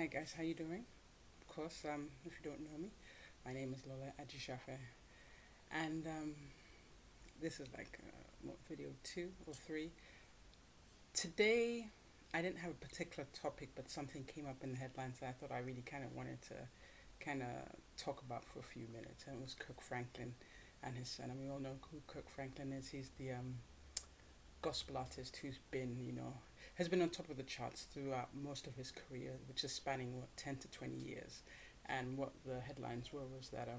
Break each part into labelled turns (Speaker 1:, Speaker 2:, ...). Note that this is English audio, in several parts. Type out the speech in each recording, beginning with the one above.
Speaker 1: Hi guys, how you doing? Of course, if you don't know me, my name is Lola Ajishafe, and this is like what, video 2 or 3. Today, I didn't have a particular topic, but something came up in the headlines that I thought I really kind of wanted to kind of talk about for a few minutes, and it was Kirk Franklin and his son. And we all know who Kirk Franklin is. He's the gospel artist who's been, has been on top of the charts throughout most of his career, which is spanning what 10 to 20 years. And what the headlines were was that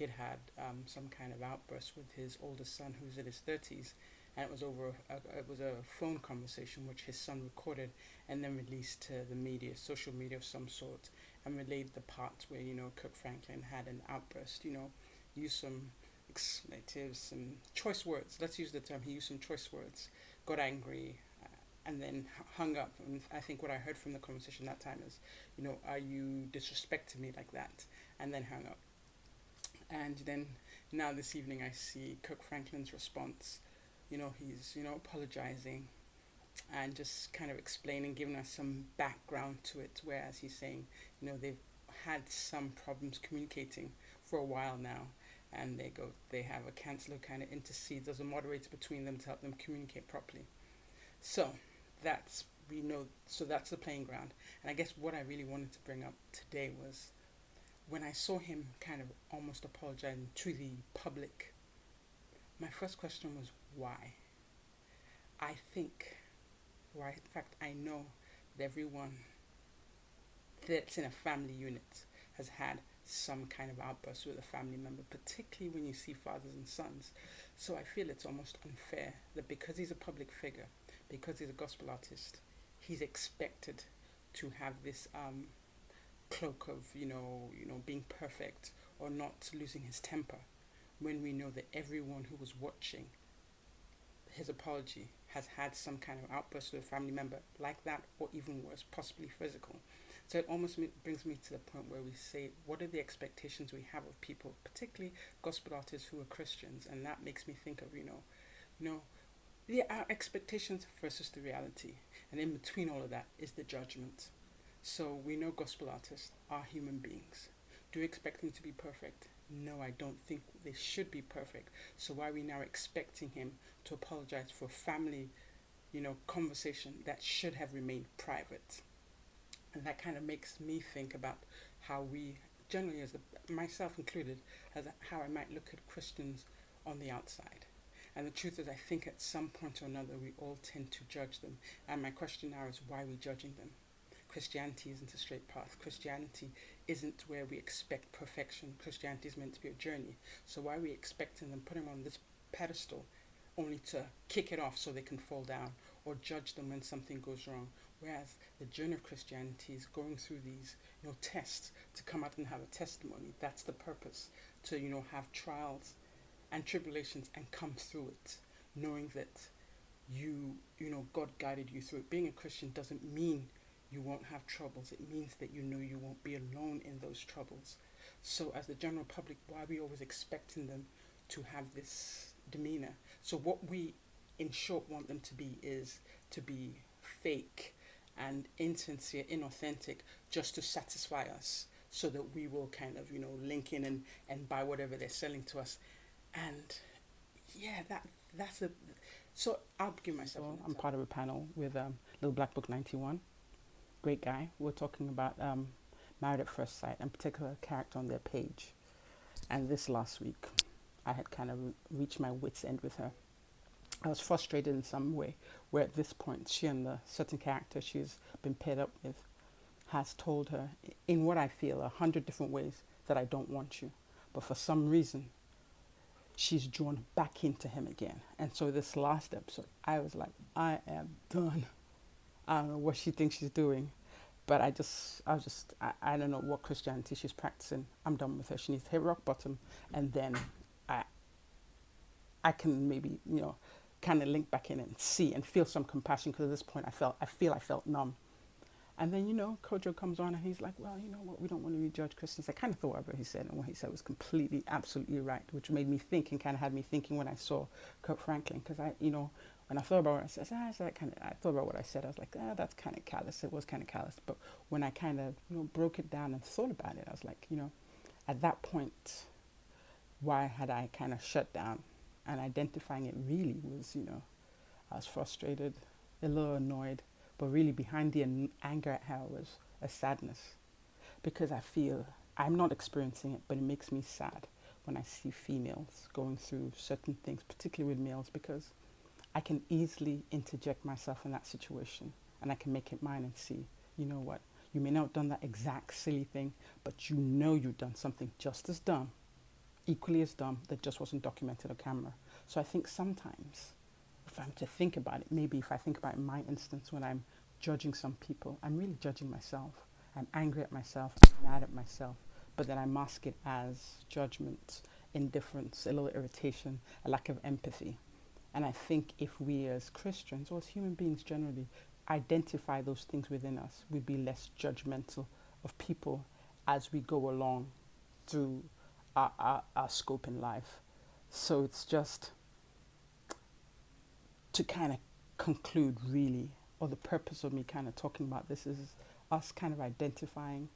Speaker 1: he'd had some kind of outburst with his oldest son, who's in his 30s, and it was over it was a phone conversation which his son recorded and then released to the media, social media of some sort, and relayed the part where Kirk Franklin had an outburst, used some expletives and choice words. Let's use the term. He used some choice words, got angry, and then hung up. And I think what I heard from the conversation that time is, are you disrespecting me like that? And then hung up. And then now this evening I see Kirk Franklin's response. He's apologizing and just kind of explaining, giving us some background to it. Whereas he's saying, they've had some problems communicating for a while now, and they have a counselor kind of intercedes as a moderator between them to help them communicate properly. So that's the playing ground. And I guess what I really wanted to bring up today was when I saw him kind of almost apologizing to the public. My first question was why. I think, or in fact I know that everyone that's in a family unit has had some kind of outburst with a family member, particularly when you see fathers and sons. So I feel it's almost unfair that because he's a public figure, because he's a gospel artist, he's expected to have this cloak of being perfect or not losing his temper, when we know that everyone who was watching his apology has had some kind of outburst with a family member like that, or even worse, possibly physical. So it almost brings me to the point where we say, what are the expectations we have of people, particularly gospel artists who are Christians? And that makes me think of, our expectations versus the reality. And in between all of that is the judgment. So we know gospel artists are human beings. Do we expect them to be perfect? No, I don't think they should be perfect. So why are we now expecting him to apologize for a family, conversation that should have remained private? And that kind of makes me think about how we, generally, myself included, as how I might look at Christians on the outside. And the truth is, I think at some point or another, we all tend to judge them. And my question now is, why are we judging them? Christianity isn't a straight path. Christianity isn't where we expect perfection. Christianity is meant to be a journey. So why are we expecting them, putting them on this pedestal, only to kick it off so they can fall down, or judge them when something goes wrong? Whereas the journey of Christianity is going through these, tests to come out and have a testimony. That's the purpose, to, have trials and tribulations and come through it, knowing that God guided you through it. Being a Christian doesn't mean you won't have troubles. It means that you won't be alone in those troubles. So as the general public, why are we always expecting them to have this demeanor? So what we, in short, want them to be is to be fake and insincere, inauthentic, just to satisfy us, so that we will kind of, link in and buy whatever they're selling to us. And yeah, that's a. So I'll give myself. So I'm part of a panel with Little Black Book 91. Great guy. We're talking about Married at First Sight, and particular character on their page. And this last week, I had kind of reached my wit's end with her. I was frustrated in some way, where at this point, she and the certain character she's been paired up with has told her, in what I feel, 100 different ways, that I don't want you. But for some reason, she's drawn back into him again. And so this last episode, I was like, I am done. I don't know what she thinks she's doing, but I don't know what Christianity she's practicing. I'm done with her. She needs to hit rock bottom, and then I can maybe, kind of link back in and see and feel some compassion, because at this point I felt numb. And then, Kojo comes on and he's like, well, you know what, we don't want to rejudge Christians. I kind of thought about what he said, and what he said was completely, absolutely right, which made me think and kind of had me thinking when I saw Kirk Franklin, because And I thought about what I said. I thought about what I said. I was like, that's kind of callous. It was kind of callous. But when I kind of, broke it down and thought about it, I was like, at that point, why had I kind of shut down? And identifying it really was, I was frustrated, a little annoyed, but really behind the anger at her was a sadness, because I feel I'm not experiencing it, but it makes me sad when I see females going through certain things, particularly with males, because I can easily interject myself in that situation and I can make it mine and see, you know what, you may not have done that exact silly thing, but you've done something just as dumb, equally as dumb, that just wasn't documented on camera. So I think sometimes, if I'm to think about it, maybe if I think about it in my instance, when I'm judging some people, I'm really judging myself. I'm angry at myself, I'm mad at myself, but then I mask it as judgment, indifference, a little irritation, a lack of empathy. And I think if we as Christians, or as human beings generally, identify those things within us, we'd be less judgmental of people as we go along through our scope in life. So it's just to kind of conclude, really, or the purpose of me kind of talking about this is us kind of identifying,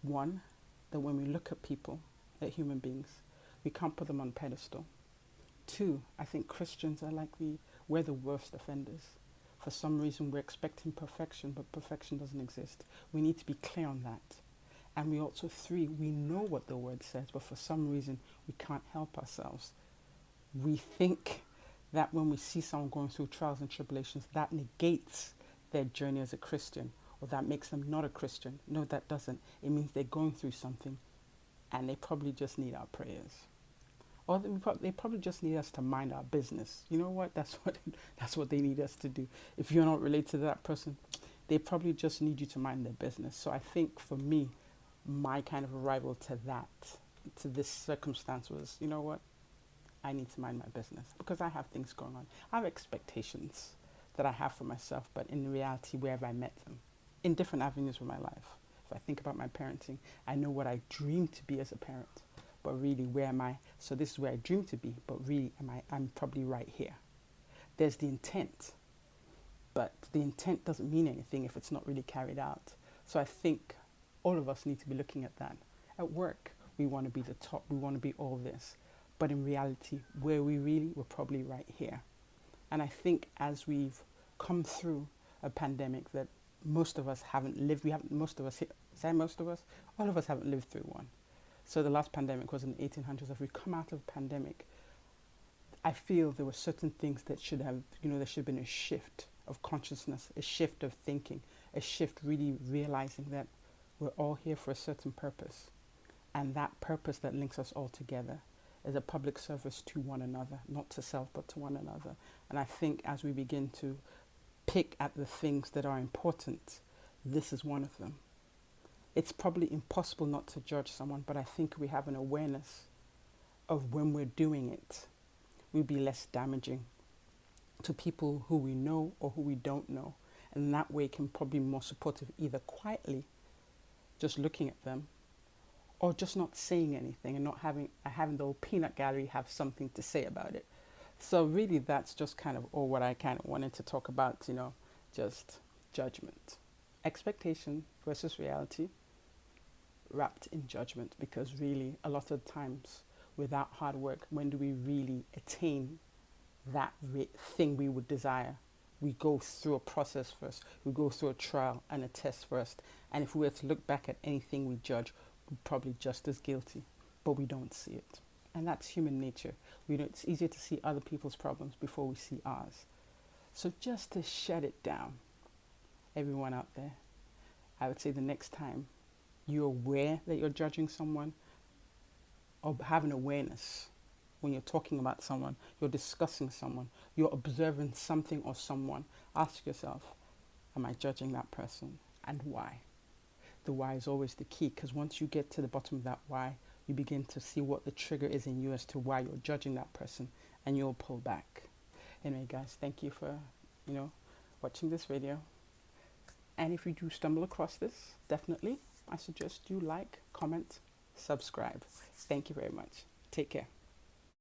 Speaker 1: one, that when we look at people, at human beings, we can't put them on a pedestal. Two, I think Christians are we're the worst offenders. For some reason, we're expecting perfection, but perfection doesn't exist. We need to be clear on that. And we also, three, we know what the word says, but for some reason, we can't help ourselves. We think that when we see someone going through trials and tribulations, that negates their journey as a Christian, or that makes them not a Christian. No, that doesn't. It means they're going through something, and they probably just need our prayers. Or they probably just need us to mind our business. You know what? That's what they need us to do. If you're not related to that person, they probably just need you to mind their business. So I think for me, my kind of arrival to this circumstance was, you know what? I need to mind my business, because I have things going on. I have expectations that I have for myself, but in reality, where have I met them? In different avenues of my life. If I think about my parenting, I know what I dream to be as a parent. But really, where am I? So this is where I dream to be, but really, I'm probably right here. There's the intent, but the intent doesn't mean anything if it's not really carried out. So I think all of us need to be looking at that. At work, we want to be the top, we want to be all this. But in reality, we're probably right here. And I think as we've come through a pandemic that most of us haven't lived, all of us haven't lived through one. So the last pandemic was in the 1800s. If we come out of a pandemic, I feel there were certain things that should have, there should have been a shift of consciousness, a shift of thinking, a shift really realizing that we're all here for a certain purpose. And that purpose that links us all together is a public service to one another, not to self, but to one another. And I think as we begin to pick at the things that are important, this is one of them. It's probably impossible not to judge someone, but I think we have an awareness of when we're doing it, we'll be less damaging to people who we know or who we don't know. And that way can probably be more supportive, either quietly, just looking at them, or just not saying anything and not having the whole peanut gallery have something to say about it. So really that's just kind of all what I kind of wanted to talk about, just judgment. Expectation versus reality, wrapped in judgment, because really a lot of times without hard work, when do we really attain that thing we would desire? We go through a process first. We go through a trial and a test first. And if we were to look back at anything we judge, we're probably just as guilty, but we don't see it. And that's human nature. It's easier to see other people's problems before we see ours. So just to shut it down, everyone out there, I would say the next time you're aware that you're judging someone, or have an awareness when you're talking about someone, you're discussing someone, you're observing something or someone, ask yourself, am I judging that person, and why? The why is always the key, because once you get to the bottom of that why, you begin to see what the trigger is in you as to why you're judging that person, and you'll pull back. Anyway, guys, thank you for, watching this video. And if you do stumble across this, definitely, I suggest you like, comment, subscribe. Thank you very much. Take care.